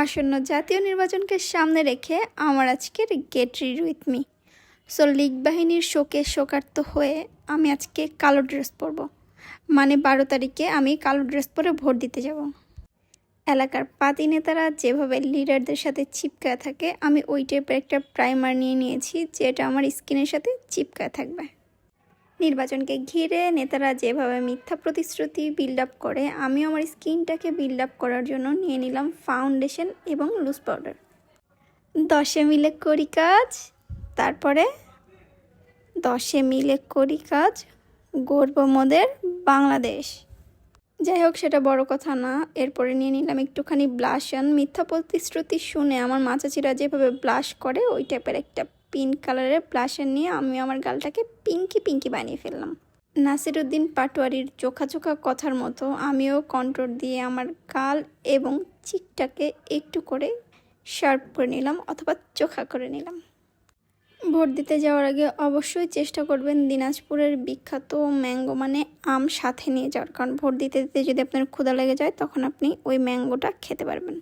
আসন্ন জাতীয় নির্বাচনকে সামনে রেখে আমার আজকের get ready with me. So League বাহিনীর শোকে শোকার্ত হয়ে আমি আজকে কালো ড্রেস পরব, মানে 12 তারিখে আমি কালো ড্রেস পরে ভোট দিতে যাব। এলাকার পাতি নেতারা যেভাবে লিডারদের সাথে চিপকায় থাকে, আমি ওই টাইপের একটা প্রাইমার নিয়ে নিয়েছি যেটা আমার স্কিনের সাথে চিপকায় থাকবে। নির্বাচনকে ঘিরে নেতারা যেভাবে মিথ্যা প্রতিশ্রুতি বিল্ড আপ করে, আমিও আমার স্কিনটাকে বিল্ড আপ করার জন্য নিয়ে নিলাম ফাউন্ডেশন এবং লুজ পাউডার। 10 মিলে করি কাজ, তারপরে 10 মিলে করি কাজ, গর্ব মোদের বাংলাদেশ। যাই হোক, সেটা বড় কথা না। এরপরে নিয়ে নিলাম একটুখানি ব্লাশন। মিথ্যা প্রতিশ্রুতি শুনে আমার মাচাচিরা যেভাবে ব্লাশ করে, ওই টাইপের একটা পিঙ্ক কালারের ব্লাশন নিয়ে আমি আমার গালটাকে পিঙ্কি পিঙ্কি বানিয়ে ফেললাম। নাসিরুদ্দিন পাটোয়ারির চোখা চোখা কথার মতো আমিও কন্ট্রোল দিয়ে আমার গাল এবং চিকটাকে একটু করে শার্প করে নিলাম, অথবা চোখা করে নিলাম। ভোট দিতে যাওয়ার আগে অবশ্যই চেষ্টা করবেন দিনাজপুরের বিখ্যাত ম্যাঙ্গো মানে আম সাথে নিয়ে যাওয়ার, কারণ ভোট দিতে দিতে যদি আপনার ক্ষুধা লেগে যায় তখন আপনি ওই ম্যাঙ্গোটা খেতে পারবেন।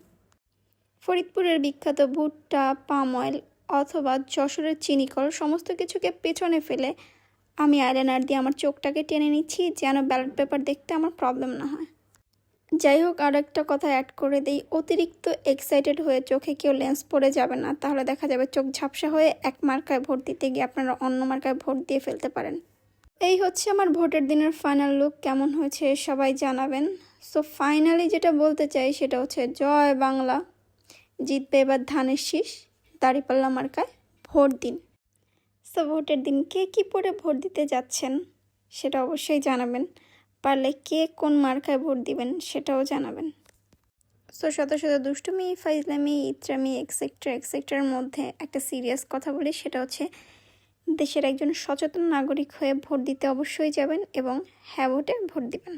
ফরিদপুরের বিখ্যাত ভুট্টা, পাম অয়েল অথবা যশোরের চিনিকল সমস্ত কিছুকে পেছনে ফেলে আমি আইলাইনার দিয়ে আমার চোখটাকে টেনে নিচ্ছি যেন ব্যালট পেপার দেখতে আমার প্রবলেম না হয়। যাই হোক, আর একটা কথা অ্যাড করে দিই, অতিরিক্ত এক্সাইটেড হয়ে চোখে কেউ লেন্স পরে যাবে না, তাহলে দেখা যাবে চোখ ঝাপসা হয়ে এক মার্কায় ভোট দিতে গিয়ে আপনারা অন্য মার্কায় ভোট দিয়ে ফেলতে পারেন। এই হচ্ছে আমার ভোটের দিনের ফাইনাল লুক। কেমন হয়েছে সবাই জানাবেন। সো ফাইনালি যেটা বলতে চাই সেটা হচ্ছে জয় বাংলা, জিতবে এবার ধানের শীষ, দাঁড়িপাল্লা মার্কায় ভোট দিন। সো ভোটের দিন কে কী পরে ভোট দিতে যাচ্ছেন সেটা অবশ্যই জানাবেন। পারলে কে কোন মার্কায় ভোট দিবেন সেটাও জানাবেন। সো শত শত দুষ্টুমি, ফাইজলামি, ইত্রামি এক্সেট্রার মধ্যে একটা সিরিয়াস কথা বলি, সেটা হচ্ছে দেশের একজন সচেতন নাগরিক হয়ে ভোট দিতে অবশ্যই যাবেন এবং হ্যাঁ ভোটে ভোট দিবেন।